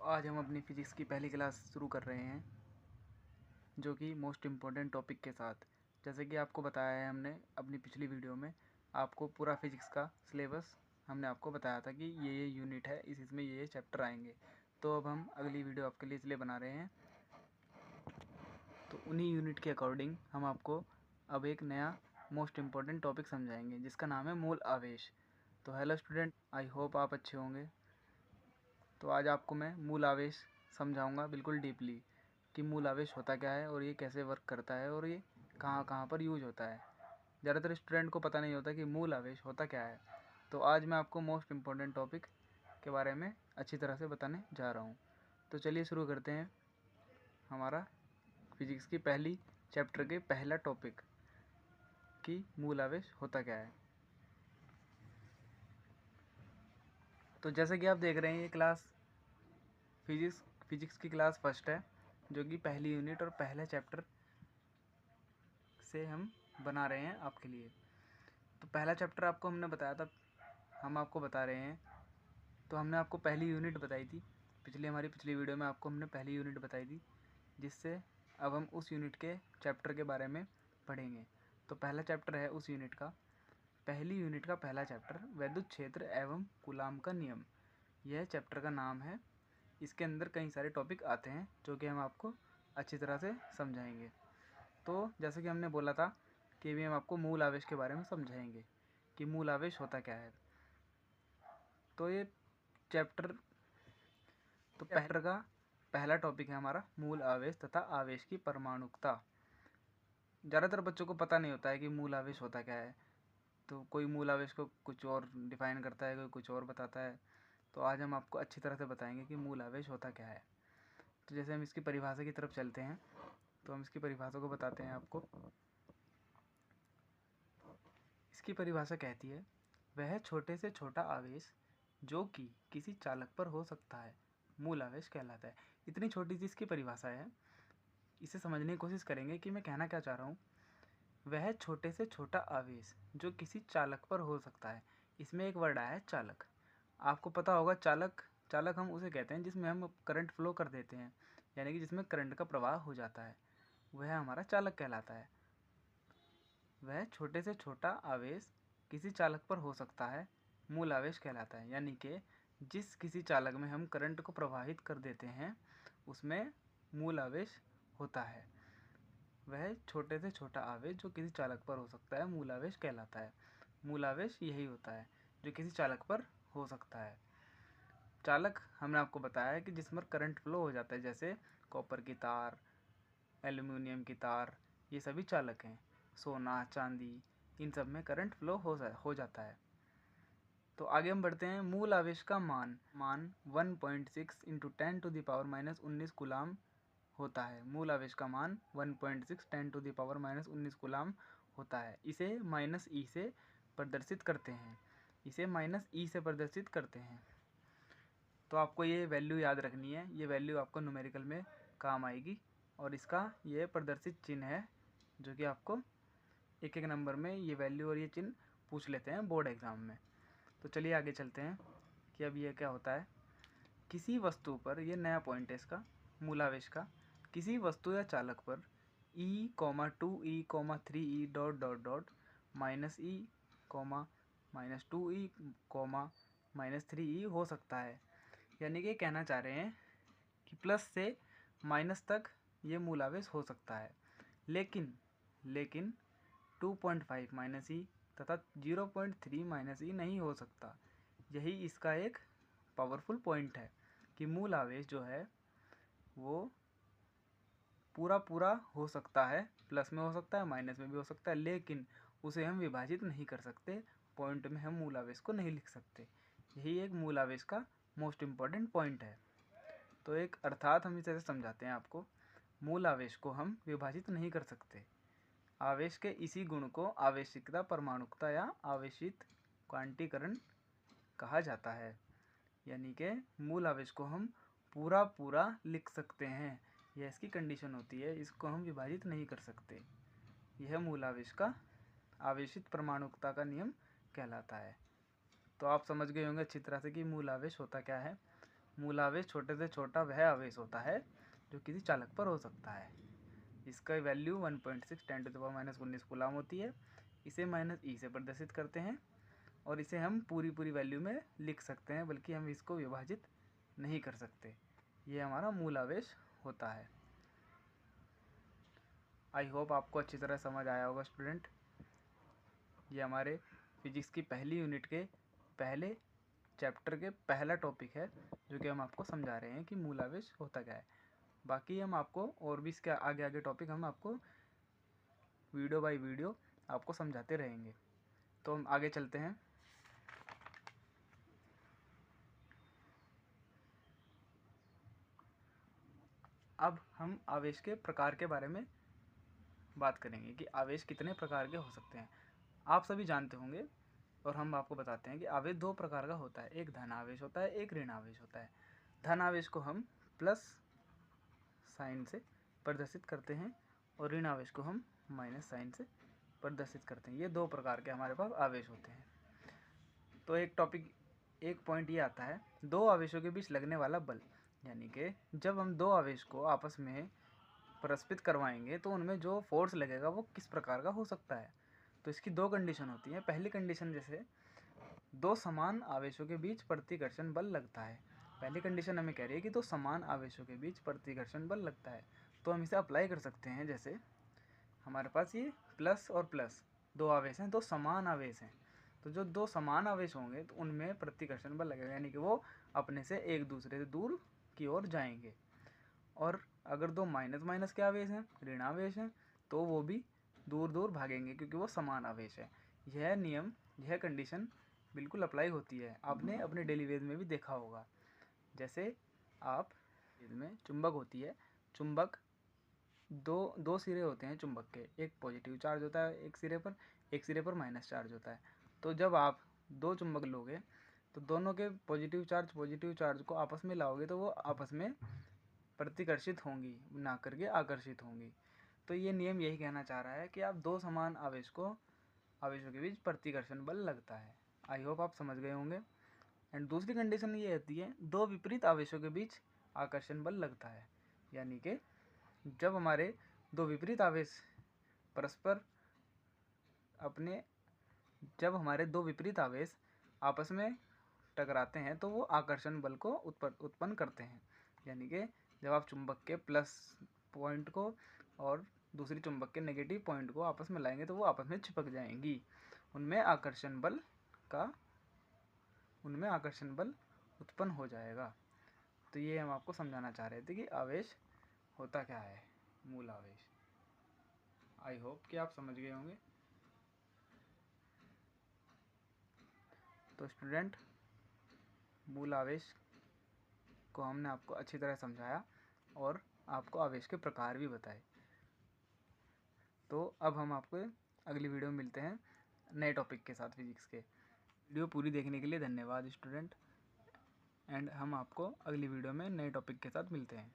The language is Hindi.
आज हम अपनी फिजिक्स की पहली क्लास शुरू कर रहे हैं, जो कि मोस्ट इम्पोर्टेंट टॉपिक के साथ। जैसे कि आपको बताया है हमने अपनी पिछली वीडियो में, आपको पूरा फिजिक्स का सिलेबस हमने आपको बताया था कि ये यूनिट है, इसमें ये चैप्टर आएंगे। तो अब हम अगली वीडियो आपके लिए इसलिए बना रहे हैं, तो उन्हीं यूनिट के अकॉर्डिंग हम आपको अब एक नया मोस्ट इम्पोर्टेंट टॉपिक समझाएंगे, जिसका नाम है मूल आवेश। तो हेलो स्टूडेंट, आई होप आप अच्छे होंगे। तो आज आपको मैं मूल आवेश समझाऊंगा बिल्कुल डीपली कि मूल आवेश होता क्या है और ये कैसे वर्क करता है और ये कहाँ कहाँ पर यूज होता है। ज़्यादातर स्टूडेंट को पता नहीं होता कि मूल आवेश होता क्या है। तो आज मैं आपको मोस्ट इम्पोर्टेंट टॉपिक के बारे में अच्छी तरह से बताने जा रहा हूँ। तो चलिए शुरू करते हैं हमारा फिजिक्स की पहली चैप्टर के पहला टॉपिक कि मूल आवेश होता क्या है। तो जैसे कि आप देख रहे हैं, ये क्लास फिजिक्स की क्लास फर्स्ट है, जो कि पहली यूनिट और पहला चैप्टर से हम बना रहे हैं आपके लिए। तो पहला चैप्टर आपको हमने बताया था, हम आपको बता रहे हैं। तो हमने आपको पहली यूनिट बताई थी हमारी पिछली वीडियो में आपको हमने पहली यूनिट बताई थी, जिससे अब हम उस यूनिट के चैप्टर के बारे में पढ़ेंगे। तो पहला चैप्टर है उस यूनिट का, पहली यूनिट का पहला चैप्टर, वैद्युत क्षेत्र एवं कूलाम का नियम। यह चैप्टर का नाम है। इसके अंदर कई सारे टॉपिक आते हैं जो कि हम आपको अच्छी तरह से समझाएंगे। तो जैसे कि हमने बोला था कि भी हम आपको मूल आवेश के बारे में समझाएंगे कि मूल आवेश होता क्या है। तो ये चैप्टर चैप्टर का पहला टॉपिक है हमारा मूल आवेश तथा आवेश की परमाणुकता। ज़्यादातर बच्चों को पता नहीं होता है कि मूल आवेश होता क्या है। तो कोई मूल आवेश को कुछ और डिफाइन करता है, कोई कुछ और बताता है। तो आज हम आपको अच्छी तरह से बताएंगे कि मूल आवेश होता क्या है। तो जैसे हम इसकी परिभाषा की तरफ चलते हैं, तो हम इसकी परिभाषा को बताते हैं आपको। इसकी परिभाषा कहती है, वह छोटे से छोटा आवेश जो कि किसी चालक पर हो सकता है, मूल आवेश कहलाता है। इतनी छोटी सी इसकी परिभाषा है, इसे समझने की कोशिश करेंगे कि मैं कहना क्या चाह रहा हूँ। वह छोटे से छोटा आवेश जो किसी चालक पर हो सकता है। इसमें एक वर्ड आया है चालक। आपको पता होगा चालक हम उसे कहते हैं जिसमें हम करंट फ्लो कर देते हैं, यानी कि जिसमें करंट का प्रवाह हो जाता है, वह हमारा चालक कहलाता है। वह छोटे से छोटा आवेश किसी चालक पर हो सकता है, मूल आवेश कहलाता है। यानी कि जिस किसी चालक में हम करंट को प्रवाहित कर देते हैं, उसमें मूल आवेश होता है। वह छोटे से छोटा आवेश जो किसी चालक पर हो सकता है, मूल आवेश कहलाता है। मूल आवेश यही होता है जो किसी चालक पर हो सकता है। चालक हमने आपको बताया है कि जिसमें करंट फ्लो हो जाता है, जैसे कॉपर की तार, एल्यूमिनियम की तार, ये सभी चालक हैं। सोना, चांदी, इन सब में करंट फ्लो हो जाता है। तो आगे हम बढ़ते हैं। मूल आवेश का मान 1.6 इंटू 10⁻⁻19 कूलाम होता है। मूल आवेश का मान 1.6 10⁻⁻19 कूलाम होता है। इसे माइनस ई से प्रदर्शित करते हैं। तो आपको ये वैल्यू याद रखनी है, ये वैल्यू आपको न्यूमेरिकल में काम आएगी। और इसका ये प्रदर्शित चिन्ह है, जो कि आपको एक एक नंबर में ये वैल्यू और ये चिन्ह पूछ लेते हैं बोर्ड एग्ज़ाम में। तो चलिए आगे चलते हैं कि अब ये क्या होता है। किसी वस्तु पर, ये नया पॉइंट है इसका मूलावेश का, किसी वस्तु या चालक पर E, 2E, 3E ... -E, -2E, -3E हो सकता है। यानी कि कहना चाह रहे हैं कि प्लस से माइनस तक ये मूलावेश हो सकता है, लेकिन 2.5 -E तथा 0.3 -E नहीं हो सकता। यही इसका एक पावरफुल पॉइंट है कि मूल आवेश जो है वो पूरा हो सकता है, प्लस में हो सकता है, माइनस में भी हो सकता है, लेकिन उसे हम विभाजित नहीं कर सकते। पॉइंट में हम मूल आवेश को नहीं लिख सकते। यही एक मूल आवेश का मोस्ट इम्पॉर्टेंट पॉइंट है। तो एक अर्थात हम इसे समझाते हैं आपको, मूल आवेश को हम विभाजित नहीं कर सकते। आवेश के इसी गुण को आवेशिकता, परमाणुकता या आवेशित क्वांटीकरण कहा जाता है। यानी कि मूल आवेश को हम पूरा लिख सकते हैं, यह इसकी कंडीशन होती है, इसको हम विभाजित नहीं कर सकते। यह मूल आवेश का आवेशित परमाणुकता का नियम कहलाता है। तो आप समझ गए होंगे अच्छी तरह से कि मूल आवेश होता क्या है। मूलावेश छोटे से छोटा वह आवेश होता है जो किसी चालक पर हो सकता है। इसका वैल्यू 1.6 10⁻⁻19 कूलाम होती है। इसे -e से प्रदर्शित करते हैं और इसे हम पूरी वैल्यू में लिख सकते हैं, बल्कि हम इसको विभाजित नहीं कर सकते। ये हमारा मूल आवेश होता है। आई होप आपको अच्छी तरह समझ आया होगा स्टूडेंट। ये हमारे फिजिक्स की पहली यूनिट के पहले चैप्टर के पहला टॉपिक है, जो कि हम आपको समझा रहे हैं कि मूल आवेश होता क्या है। बाकी हम आपको और भी इसके आगे टॉपिक हम आपको वीडियो बाय वीडियो आपको समझाते रहेंगे। तो हम आगे चलते हैं। अब हम आवेश के प्रकार के बारे में बात करेंगे कि आवेश कितने प्रकार के हो सकते हैं। आप सभी जानते होंगे और हम आपको बताते हैं कि आवेश दो प्रकार का होता है, एक धन आवेश होता है, एक ऋण आवेश होता है। धन आवेश को हम प्लस साइन से प्रदर्शित करते हैं और ऋण आवेश को हम माइनस साइन से प्रदर्शित करते हैं। ये दो प्रकार के हमारे पास आवेश होते हैं। तो एक पॉइंट ये आता है, दो आवेशों के बीच लगने वाला बल, यानी कि जब हम दो आवेश को आपस में परस्पित करवाएंगे तो उनमें जो फोर्स लगेगा वो किस प्रकार का हो सकता है। तो इसकी दो कंडीशन होती है। पहली कंडीशन जैसे दो समान आवेशों के बीच प्रतिकर्षण बल लगता है। पहली कंडीशन हमें कह रही है कि दो समान आवेशों के बीच प्रतिकर्षण बल लगता है। तो हम इसे अप्लाई कर सकते हैं। जैसे हमारे पास ये प्लस और प्लस दो आवेश हैं, दो समान आवेश हैं। तो जो दो समान आवेश होंगे तो उनमें प्रतिकर्षण बल लगेगा, यानी कि वो अपने से एक दूसरे से दूर की ओर जाएंगे। और अगर दो माइनस माइनस के आवेश हैं, ऋण आवेश हैं, तो वो भी दूर दूर भागेंगे क्योंकि वो समान आवेश है। यह नियम, यह कंडीशन बिल्कुल अप्लाई होती है। आपने अपने डेली वेज में भी देखा होगा। जैसे आप इसमें चुंबक होती है, चुंबक दो सिरे होते हैं चुंबक के, एक पॉजिटिव चार्ज होता है एक सिरे पर माइनस चार्ज होता है। तो जब आप दो चुंबक लोगे तो दोनों के पॉजिटिव चार्ज को आपस में लाओगे तो वो आपस में प्रतिकर्षित होंगी, ना करके आकर्षित होंगी। तो ये नियम यही कहना चाह रहा है कि आप दो समान आवेशों के बीच प्रतिकर्षण बल लगता है। आई होप आप समझ गए होंगे। एंड दूसरी कंडीशन ये होती है, दो विपरीत आवेशों के बीच आकर्षण बल लगता है, यानी कि जब हमारे दो विपरीत आवेश परस्पर जब हमारे दो विपरीत आवेश आपस में टकराते हैं तो वो आकर्षण बल को उत्पन्न करते हैं। यानी कि जब आप चुंबक के प्लस पॉइंट को और दूसरी चुंबक के नेगेटिव पॉइंट को आपस में लाएंगे तो वो आपस में चिपक जाएंगी। उनमें आकर्षण बल उत्पन्न हो जाएगा। तो ये हम आपको समझाना चाह रहे थे कि आवेश होता क्या है, मूल आवेश। आई होप कि आप समझ गए होंगे। तो स्टूडेंट, मूल आवेश को हमने आपको अच्छी तरह समझाया और आपको आवेश के प्रकार भी बताए। तो अब हम आपको अगली वीडियो में मिलते हैं नए टॉपिक के साथ फिजिक्स के। वीडियो पूरी देखने के लिए धन्यवाद स्टूडेंट। एंड हम आपको अगली वीडियो में नए टॉपिक के साथ मिलते हैं।